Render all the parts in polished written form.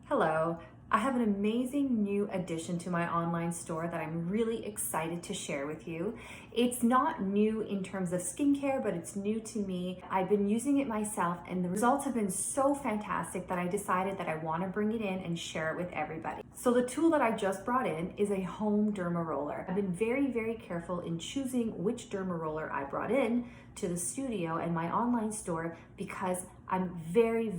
Hello, I have an amazing new addition to my online store that I'm really excited to share with you. It's not new in terms of skincare, but it's new to me. I've been using it myself and the results have been so fantastic that I decided that I want to bring it in and share it with everybody. So the tool that I just brought in is a home Dermaroller. I've been very careful in choosing which Dermaroller I brought in to the studio and my online store because I'm very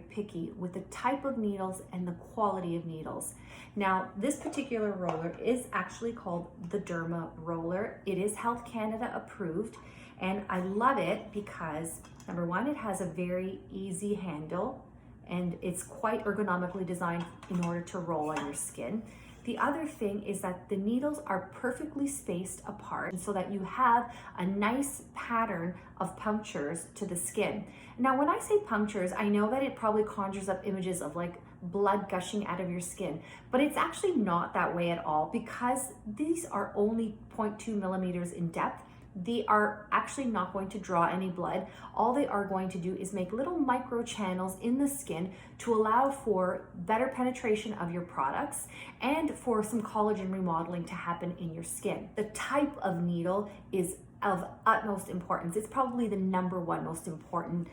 picky with the type of needles and the quality of needles. Now, this particular roller is actually called the Dermaroller. It is Health Canada approved, and I love it because number one, it has a very easy handle and it's quite ergonomically designed in order to roll on your skin. The other thing is that the needles are perfectly spaced apart so that you have a nice pattern of punctures to the skin. Now, when I say punctures, I know that it probably conjures up images of like blood gushing out of your skin, but it's actually not that way at all because these are only 0.2 millimeters in depth. They are actually not going to draw any blood. All they are going to do is make little micro channels in the skin to allow for better penetration of your products and for some collagen remodeling to happen in your skin. The type of needle is of utmost importance. It's probably the number one most important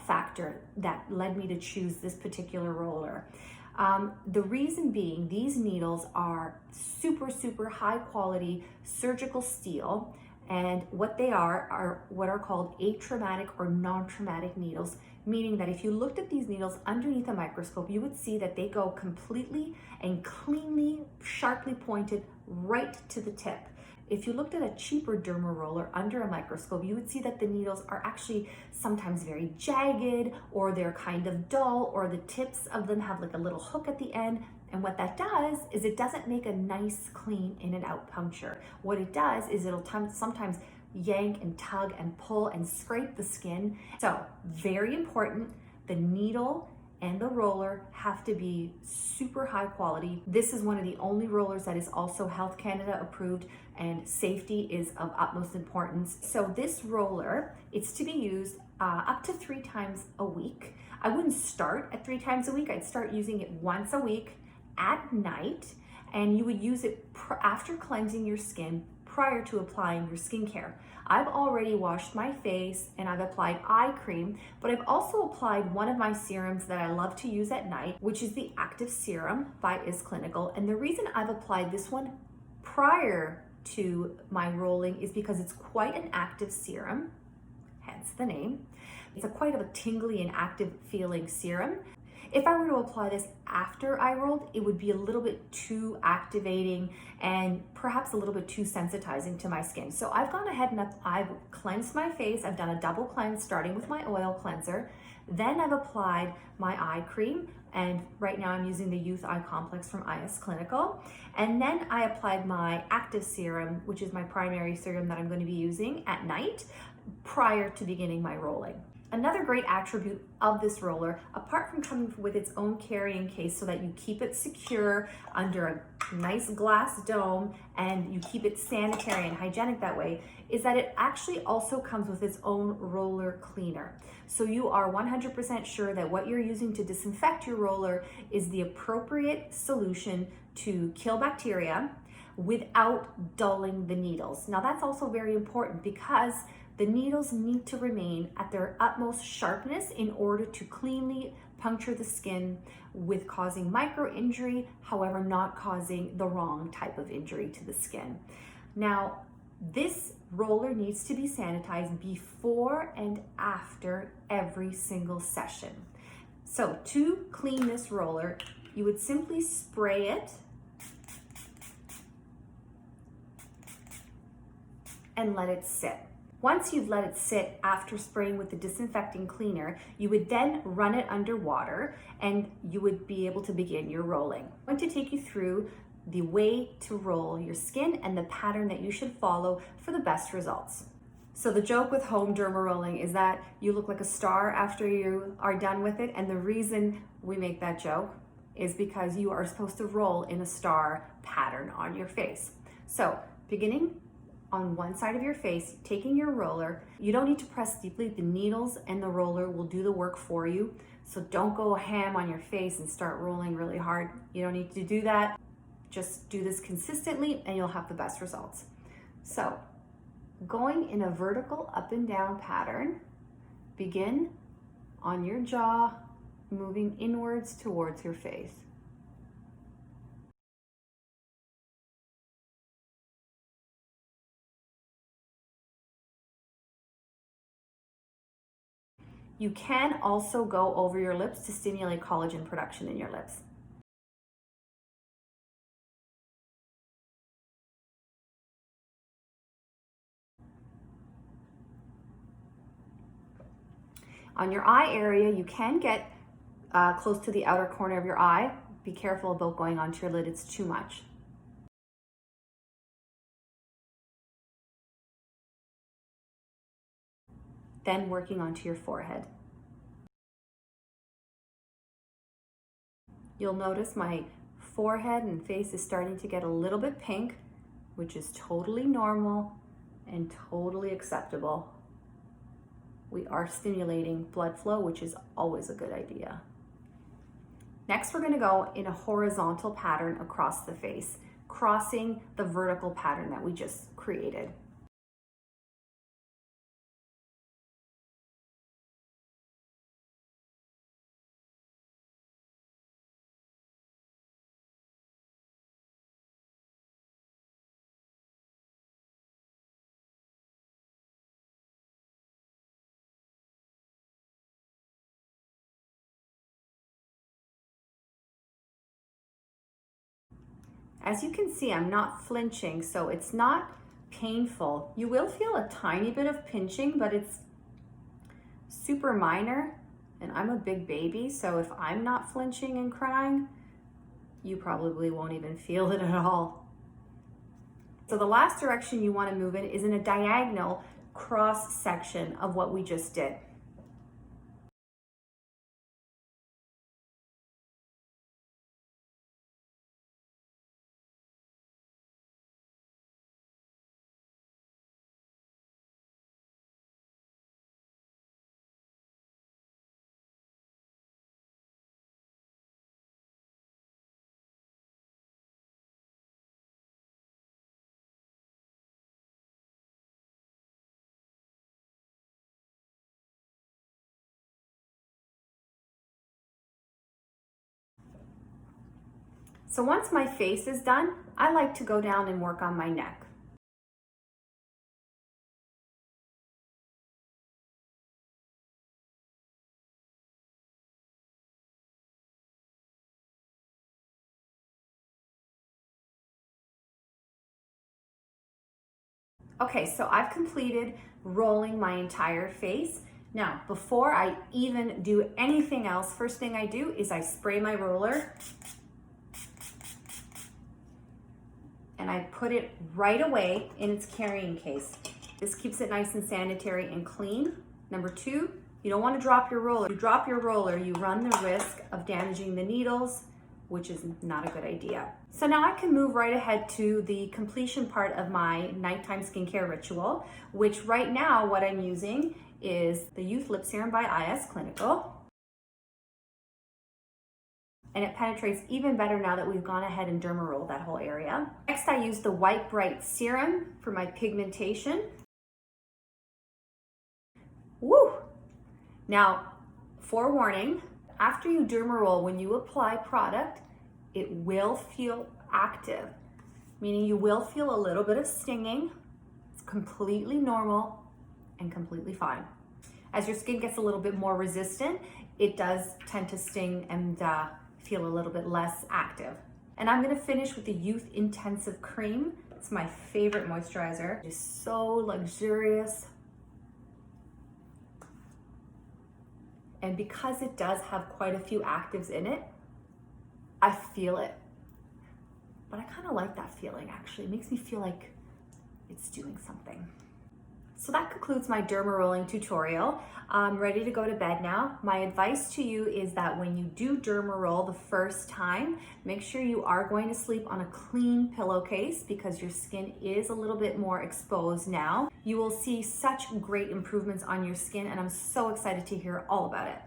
factor that led me to choose this particular roller. The reason being, these needles are super high quality surgical steel. And what they are what are called atraumatic or non-traumatic needles, meaning that if you looked at these needles underneath a microscope, you would see that they go completely and cleanly, sharply pointed right to the tip. If you looked at a cheaper Dermaroller under a microscope, you would see that the needles are actually sometimes very jagged, or they're kind of dull, or the tips of them have like a little hook at the end. And what that does is it doesn't make a nice, clean in and out puncture. What it does is it'll sometimes yank and tug and pull and scrape the skin. So very important, the needle and the roller have to be super high quality. This is one of the only rollers that is also Health Canada approved, and safety is of utmost importance. So this roller, it's to be used up to 3 times a week. I wouldn't start at 3 times a week. I'd start using it once a week at night, and you would use it after cleansing your skin prior to applying your skincare. I've already washed my face and I've applied eye cream, but I've also applied one of my serums that I love to use at night, which is the Active Serum by Is Clinical. And the reason I've applied this one prior to my rolling is because it's quite an active serum, hence the name. It's quite a tingly and active feeling serum. If I were to apply this after I rolled, it would be a little bit too activating and perhaps a little bit too sensitizing to my skin. So I've gone ahead and I've cleansed my face. I've done a double cleanse starting with my oil cleanser. Then I've applied my eye cream, and right now I'm using the Youth Eye Complex from Is Clinical. And then I applied my Active Serum, which is my primary serum that I'm going to be using at night prior to beginning my rolling. Another great attribute of this roller, apart from coming with its own carrying case so that you keep it secure under a nice glass dome and you keep it sanitary and hygienic that way, is that it actually also comes with its own roller cleaner. So you are 100% sure that what you're using to disinfect your roller is the appropriate solution to kill bacteria without dulling the needles. Now that's also very important because the needles need to remain at their utmost sharpness in order to cleanly puncture the skin with causing micro injury, however, not causing the wrong type of injury to the skin. Now, this roller needs to be sanitized before and after every single session. So to clean this roller, you would simply spray it and let it sit. Once you've let it sit after spraying with the disinfecting cleaner, you would then run it under water and you would be able to begin your rolling. I'm going to take you through the way to roll your skin and the pattern that you should follow for the best results. So the joke with home dermarolling is that you look like a star after you are done with it, and the reason we make that joke is because you are supposed to roll in a star pattern on your face. So beginning on one side of your face, taking your roller. You don't need to press deeply. The needles and the roller will do the work for you. So don't go ham on your face and start rolling really hard. You don't need to do that. Just do this consistently and you'll have the best results. So going in a vertical up and down pattern, begin on your jaw, moving inwards towards your face. You can also go over your lips to stimulate collagen production in your lips. On your eye area, you can get close to the outer corner of your eye. Be careful about going onto your lid, it's too much. Then working onto your forehead. You'll notice my forehead and face is starting to get a little bit pink, which is totally normal and totally acceptable. We are stimulating blood flow, which is always a good idea. Next, we're going to go in a horizontal pattern across the face, crossing the vertical pattern that we just created. As you can see, I'm not flinching, so it's not painful. You will feel a tiny bit of pinching, but it's super minor, and I'm a big baby, so if I'm not flinching and crying, you probably won't even feel it at all. So the last direction you want to move in is in a diagonal cross section of what we just did. So once my face is done, I like to go down and work on my neck. Okay, so I've completed rolling my entire face. Now, before I even do anything else, first thing I do is I spray my roller and I put it right away in its carrying case. This keeps it nice and sanitary and clean. Number two, you don't want to drop your roller. If you drop your roller, you run the risk of damaging the needles, which is not a good idea. So now I can move right ahead to the completion part of my nighttime skincare ritual, which right now what I'm using is the Youth Lip Serum by IS Clinical. And it penetrates even better now that we've gone ahead and Dermaroll that whole area. Next, I use the White Bright Serum for my pigmentation. Woo! Now, forewarning, after you Dermaroll, when you apply product, it will feel active, meaning you will feel a little bit of stinging. It's completely normal and completely fine. As your skin gets a little bit more resistant, it does tend to sting and feel a little bit less active. And I'm gonna finish with the Youth Intensive Cream. It's my favorite moisturizer. It's so luxurious. And because it does have quite a few actives in it, I feel it. But I kind of like that feeling, actually. It makes me feel like it's doing something. So that concludes my dermarolling tutorial. I'm ready to go to bed now. My advice to you is that when you do dermaroll the first time, make sure you are going to sleep on a clean pillowcase because your skin is a little bit more exposed now. You will see such great improvements on your skin, and I'm so excited to hear all about it.